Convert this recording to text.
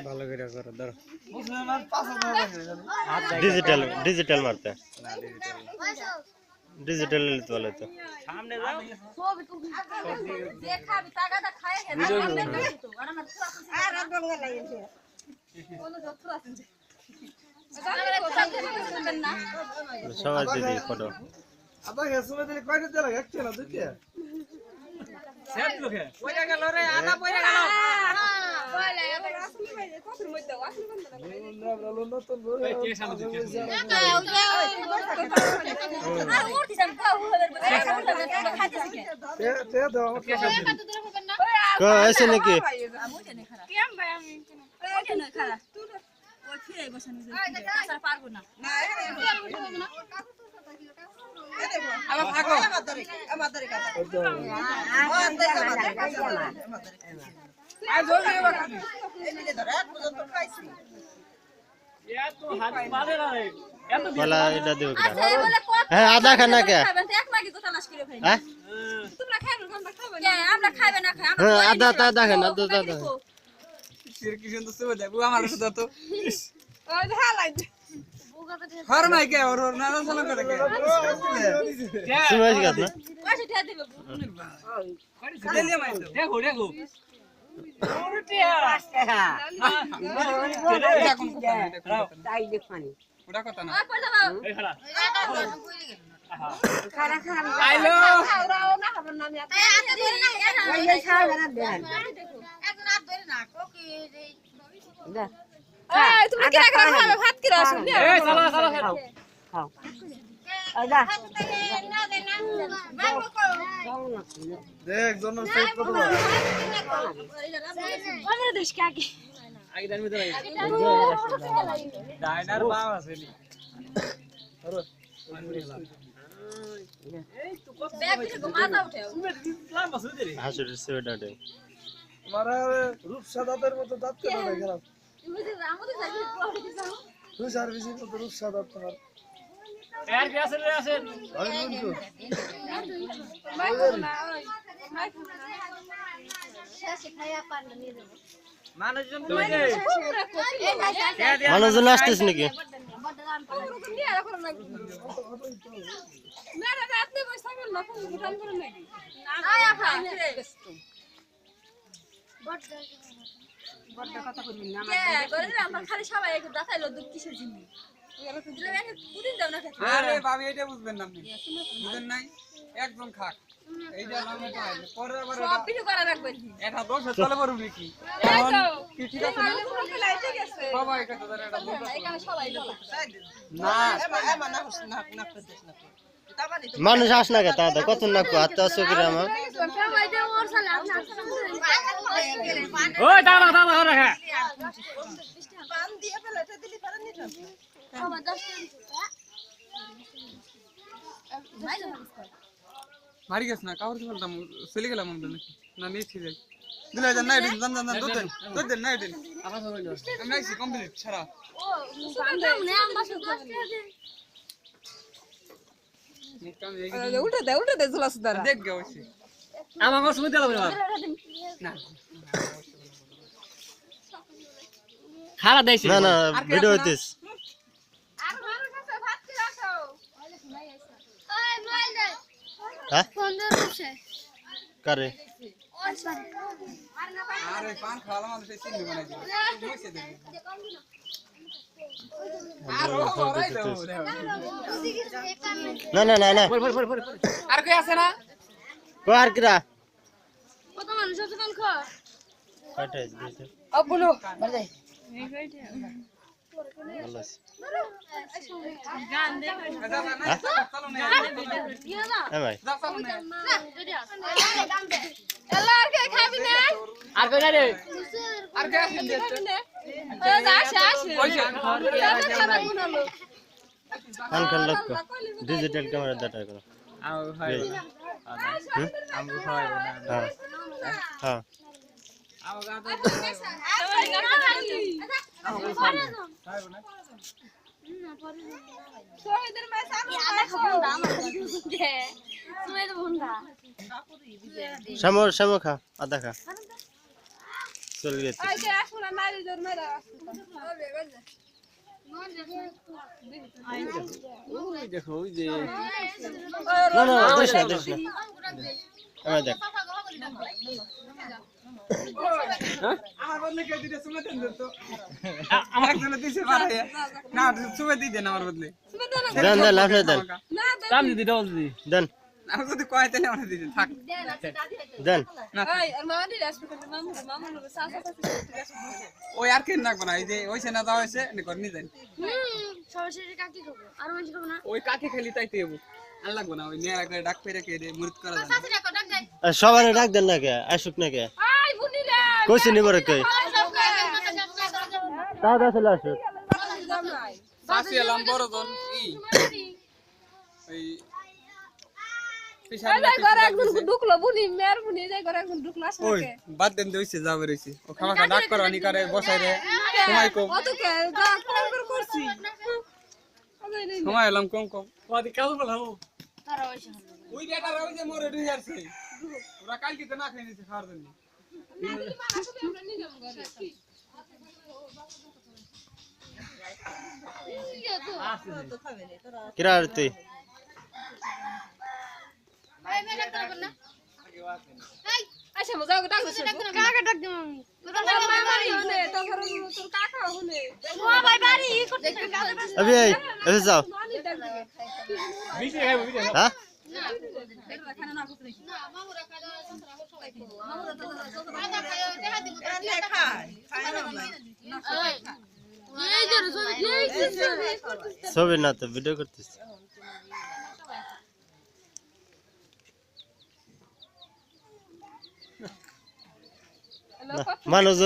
ভালো করে করো ধরো ডিজিটাল ডিজিটাল মারতে ডিজিটাল লিখতে বলে তো সামনে যাও দেখাবি টাকাটা খায় আর বলগা লাগিয়েছে কোন যত্র আছে সবাই দিদি ফটো আদা গেছলে দিলে কয়টা দিলা একটা না দুইটা সেট লোকে পয়রা গেল রে আদা পয়রা গেল বলে এবার আসলে ভাই কতর মধ্যে আসলে বন্ধ না এই কে সামনে দিকে আর উঠি যাম কাউ হলে খাইতেছি তে দাও কে সামনে কো আছে নাকি কেম ভাই আমি ওকে না খালা ওই ফিরে বসানি তাছাড়া পারবো না আমার ভাগো আমার ধরে কাটা আই জলদি এবার এই ধরে এক পর্যন্ত খাইছি এত হাত পালে না রে এত বলা এটা দেব কি আচ্ছা এই বলে কত হ্যাঁ আদা খানা কে খাবেন তো এক মাগি তো তালাশ করে ভাই হ্যাঁ তোমরা খাবেন আমরা খাবো না আমরা খাবে না খাই হ্যাঁ আদা আদা খানা আদা আদা সির কি সুন্দর সে দেখো আমার সাথে তো ওই হালাই হর মাই কে ওর না না করে কে সুমাইজ গাছ না পয়সা ঠেয়া দিবে দিলে মাই দেখো দেখো ওটা কথা না আর পয়সা দাও এই খালা খারা খারা আইলো খাওরাও না খাবেন না আমি আচ্ছা ধরে না ওই খাওয়া না দেন একজন আর ধরে না কোকি দা এই তুমি কি রাখা খাবে ভাত কি রাখছ এই চালা চালা খাও খাও ওই দা দেখ জন সেট কত বড় আমরা দেশ কে আগে আগে দাঁড়িয়ে দাঁড়াই ডাইনার বাম আছে নি ব্যাগ থেকে মাথা উঠে ইসলাম বসে রে হাসুর সেটা দে মারা রূপসাদাতের মতো দাঁত কেন দেখালাম তুমি যে আমাদের যাই পড়ে যাও তুই সার্ভিসিং মতো রূপসাদাত তোমার এর কি আছে রে আছে আমি বলতো শেষে খাইয়া পান নিয়ে দেব মানুষজন কই রে মানুষজন আসতেছ নাকি খালি সবাই দেখাইলো দুঃখ কিসের জিনিস আরে বাবা এটা বুঝবেন না আপনি বুঝেন নাই একজন খাক এইটা নামে তো আইলো পরে আবার সব ভিডিও করা রাখবেন এটা দোষ চলে পড়ব নাকি এখন কি ঠিক আছে না বাবা এটা তো এটা দোষ এখানে সবাই না এমন না হস না না করতেছ না তাবানি তো মানুষ আস না কে তা কত না কো আত্মা আছে কি আমার ওই দাঁড়া দাঁড়া করে রাখা পান দিয়ে ফেলাতে দিলি পারে নি তো মারি গেছ না কাউর কি বলতাম চলে গেলাম আমরা নাকি না নিয়ে ঠিক আছে দিলে যান না দিন জান জান দুধ দেন না দিন আমার সবাই আমি নাইছি কমপ্লিট ছাড়া উল্টা দে ঝুলা সুদারা দেখ গে ওইছি আমাকে সুবিধা হবে না খারা দেইছি না না ভিডিও হইতিস আর মানুষ আছে ভাত কি রাখো ওই মোবাইল দে হ্যাঁ ফোন ধরছে কারে আরে পান খাওয়ালাম আমি সেই চিনি বানাই দিই মইছে দে না না না না আর কই আছে না কো আর কিরা কত মানুষ আছে কোন খা কাটাই দিতে অবুলো বলে ভালো আছে গান দে চলো না কি না হ্যাঁ ভাই চলো না গান দে এলা আর কে খাবি না আর কই রে আর কে খাবি না ওই আসে আসে কইছে খাবার বানালো আনকাল লক্ষ্য ডিজিটাল ক্যামেরা দাটা করো আও হয় আমগো হয় না হ্যাঁ হ্যাঁ আও গা তো শহীদের মাই সামনে আদা খাবো না আমার দে তুমি তো বন্ধা সামর সামর খা আদা খা চলে গেছে আইকে আসো না নারী জোর মেরা ওই দেখো ওই যে না না দেখ না আমার দেখ আমার বদলে কে দিতে সুমে দেন তো আমার একজনে দিছে বাড়াইয়া না সুমে দি দেন আমার বদলে দেন দেন আপনি দেন না দাম দিদি ডবল দিদি দেন আমি যদি কয় তাহলে আমরা দিতেন থাক দেন এই আর মামাদি রাসপে করে মামু লোক সাসা সাসা ওই আর কেন রাখবো না এই যে ওই সেনা দেওয়া হয়েছে কর নিয়ে যান সরাসরি কাকি খাবো আর মানুষ খাবো না ওই কাকে খেলি তাইতে যাবো আর লাগবো না ওই নিয়ে একবার ডাক পেরে কে মুরিদ করা যায় সাথে রাখো ডাক যাই সবারে ডাক দেন না কে আসুক না কে আই বুনি রে কইছি নিবরে কই দাদা চলে আসুক দাম নাই সাসি এলাম বড় জন ই ওই পিছার এই ঘরে একজন ঢুকলো বুনি মের বুনি যাই ঘরে একজন ঢুকলো আসে ওই বাদ দেন দইছে যাবে রইছে ও খামাখা ডাক করো নি করে বসাই রে সময় কম অত কে যা করে করছি সময় এলাম কম কম ওদি কাজ বলাও তারা ওইসে ওই ডেটা ওই যে মোরে দুই আসছে ওরা কালকে তো না খাই নিছে খাওয়ার জন্য কিরা আর তুই ভাই ভাই ডাক করো না এই আচ্ছা মজা ডাক দিছ কাকে ডাক দিম আমি তোর মামা হনে তোর ঘরে তোর কাকা হনে ও ভাই বাড়ি করতে अभी आई अभी जाओ মানি ডাক দিবে বিটি খাইবো বিটি हाँ খানা না করতে না মামুরা খাওয়া দাওয়া সন্তরা সবাই খাবো মামুরা তো খাওয়া খায় দেখা দিব এনে খায় খায় না এই যে এই सभी ना तो वीडियो करते হ্যালো मानो जो